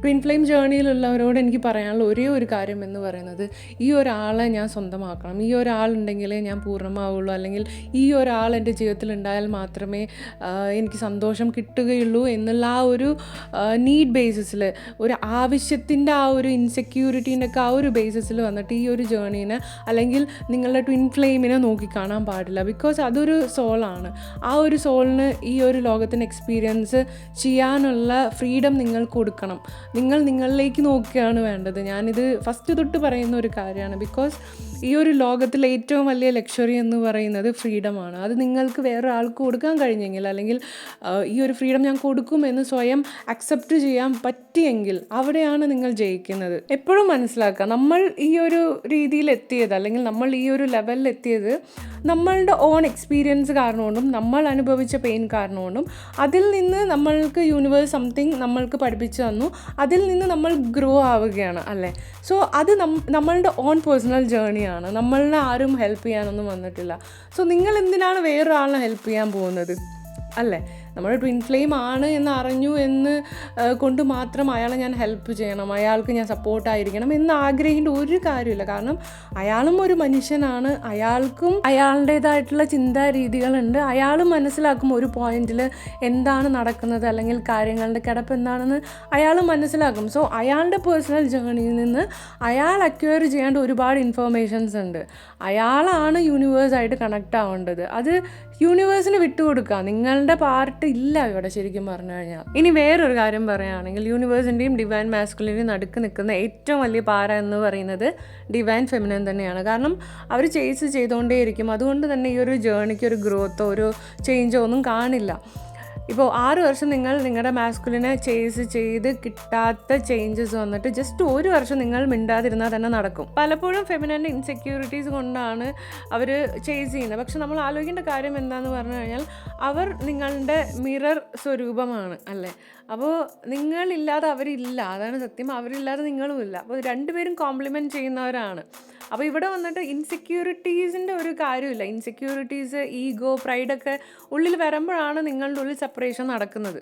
Twin flame ജേർണിയിലുള്ളവരോട് എനിക്ക് പറയാനുള്ള ഒരേ ഒരു കാര്യം എന്ന് പറയുന്നത്, ഈ ഒരാളെ ഞാൻ സ്വന്തമാക്കണം, ഈ ഒരാളുണ്ടെങ്കിലേ ഞാൻ പൂർണ്ണമാവുള്ളൂ, അല്ലെങ്കിൽ ഈ ഒരാൾ എൻ്റെ ജീവിതത്തിൽ ഉണ്ടായാൽ മാത്രമേ എനിക്ക് സന്തോഷം കിട്ടുകയുള്ളൂ എന്നുള്ള ആ ഒരു നീഡ് ബേസിസിൽ, ഒരു ആവശ്യത്തിൻ്റെ ആ ഒരു ഇൻസെക്യൂരിറ്റീൻ്റെ ഒക്കെ ആ ഒരു ബേസിസിൽ വന്നിട്ട് ഈ ഒരു ജേർണീനെ അല്ലെങ്കിൽ നിങ്ങളുടെ ട്വിൻ ഫ്ലെയിമിനെ നോക്കിക്കാണാൻ പാടില്ല. ബിക്കോസ് അതൊരു സോളാണ്. ആ ഒരു സോളിന് ഈ ഒരു ലോകത്തിന് എക്സ്പീരിയൻസ് ചെയ്യാനുള്ള ഫ്രീഡം നിങ്ങൾ കൊടുക്കണം. നിങ്ങൾ നിങ്ങളിലേക്ക് നോക്കുകയാണ് വേണ്ടത്. ഞാനിത് ഫസ്റ്റ് തൊട്ട് പറയുന്ന ഒരു കാര്യമാണ്. ബിക്കോസ് ഈ ഒരു ലോകത്തിലെ ഏറ്റവും വലിയ ലക്ഷറി എന്ന് പറയുന്നത് ഫ്രീഡമാണ്. അത് നിങ്ങൾക്ക് വേറെ ആൾക്ക് കൊടുക്കാൻ കഴിഞ്ഞെങ്കിൽ, അല്ലെങ്കിൽ ഈ ഒരു ഫ്രീഡം ഞാൻ കൊടുക്കുമെന്ന് സ്വയം അക്സെപ്റ്റ് ചെയ്യാൻ പറ്റിയെങ്കിൽ അവിടെയാണ് നിങ്ങൾ ജയിക്കുന്നത്. എപ്പോഴും മനസ്സിലാക്കുക, നമ്മൾ ഈ ഒരു രീതിയിൽ എത്തിയത്, അല്ലെങ്കിൽ നമ്മൾ ഈ ഒരു ലെവലിൽ എത്തിയത് നമ്മളുടെ ഓൺ എക്സ്പീരിയൻസ് കാരണമുണ്ടും നമ്മൾ അനുഭവിച്ച പെയിൻ കാരണമുണ്ടും അതിൽ നിന്ന് നമ്മൾക്ക് യൂണിവേഴ്സ് സംതിങ് നമ്മൾക്ക് പഠിപ്പിച്ചു തന്നു. അതിൽ നിന്ന് നമ്മൾ ഗ്രോ ആവുകയാണ്, അല്ലേ? സോ അത് നമ്മളുടെ ഓൺ പേഴ്സണൽ ജേർണിയാണ്. നമ്മളിനെ ആരും ഹെൽപ്പ് ചെയ്യാനൊന്നും വന്നിട്ടില്ല. സോ നിങ്ങൾ എന്തിനാണ് വേറൊരാളിനെ ഹെൽപ്പ് ചെയ്യാൻ പോകുന്നത്, അല്ലേ? നമ്മൾ ട്വിൻ ഫ്ലെയിം ആണ് എന്ന് അറിഞ്ഞു എന്ന് കൊണ്ട് മാത്രം അയാളെ ഞാൻ ഹെൽപ്പ് ചെയ്യണം, അയാൾക്ക് ഞാൻ സപ്പോർട്ടായിരിക്കണം എന്ന് ആഗ്രഹിക്കേണ്ട ഒരു കാര്യമില്ല. കാരണം അയാളും ഒരു മനുഷ്യനാണ്. അയാൾക്കും അയാളുടേതായിട്ടുള്ള ചിന്താ രീതികളുണ്ട്. അയാളും മനസ്സിലാക്കും ഒരു പോയിന്റിൽ എന്താണ് നടക്കുന്നത്, അല്ലെങ്കിൽ കാര്യങ്ങളുടെ കിടപ്പ് എന്താണെന്ന് അയാൾ മനസ്സിലാക്കും. സോ അയാളുടെ പേഴ്സണൽ ജേർണിയിൽ നിന്ന് അയാൾ അക്വയർ ചെയ്യേണ്ട ഒരുപാട് ഇൻഫർമേഷൻസ് ഉണ്ട്. അയാളാണ് യൂണിവേഴ്സായിട്ട് കണക്റ്റ് ആവേണ്ടത്. അത് യൂണിവേഴ്സിന് വിട്ടുകൊടുക്കുക. നിങ്ങളുടെ പാർട്ട് ഇല്ല ഇവിടെ, ശരിക്കും പറഞ്ഞു കഴിഞ്ഞാൽ. ഇനി വേറൊരു കാര്യം പറയുകയാണെങ്കിൽ, യൂണിവേഴ്സിൻ്റെയും ഡിവൈൻ മാസ്കുലിൻ്റെയും നടുക്ക് നിൽക്കുന്ന ഏറ്റവും വലിയ പാറ എന്ന് പറയുന്നത് ഡിവൈൻ ഫെമിനൻ തന്നെയാണ്. കാരണം അവർ ചേസ് ചെയ്തുകൊണ്ടേയിരിക്കും. അതുകൊണ്ട് തന്നെ ഈ ഒരു ജേർണിക്ക് ഒരു ഗ്രോത്തോ ഒരു ചേഞ്ചോ ഒന്നും കാണില്ല. ഇപ്പോൾ 6 വർഷം നിങ്ങൾ നിങ്ങളുടെ മാസ്കുലിനെ ചേസ് ചെയ്ത് കിട്ടാത്ത ചേഞ്ചസ് വന്നിട്ട് ജസ്റ്റ് 1 വർഷം നിങ്ങൾ മിണ്ടാതിരുന്നാൽ തന്നെ നടക്കും. പലപ്പോഴും ഫെമിനൻ്റെ ഇൻസെക്യൂരിറ്റീസ് കൊണ്ടാണ് അവർ ചേസ് ചെയ്യുന്നത്. പക്ഷെ നമ്മൾ ആലോചിക്കേണ്ട കാര്യം എന്താണെന്ന് പറഞ്ഞു കഴിഞ്ഞാൽ, അവർ നിങ്ങളുടെ മിറർ സ്വരൂപമാണ്, അല്ലേ? അപ്പോൾ നിങ്ങളില്ലാതെ അവരില്ല, അതാണ് സത്യം. അവരില്ലാതെ നിങ്ങളുമില്ല. അപ്പോൾ രണ്ടുപേരും കോംപ്ലിമെൻറ്റ് ചെയ്യുന്നവരാണ്. അപ്പോൾ ഇവിടെ വന്നിട്ട് ഇൻസെക്യൂരിറ്റീസിൻ്റെ ഒരു കാര്യമില്ല. ഇൻസെക്യൂരിറ്റീസ്, ഈഗോ, പ്രൈഡൊക്കെ ഉള്ളിൽ വരുമ്പോഴാണ് നിങ്ങളുടെ ഉള്ളിൽ സെപ്പറേഷൻ നടക്കുന്നത്.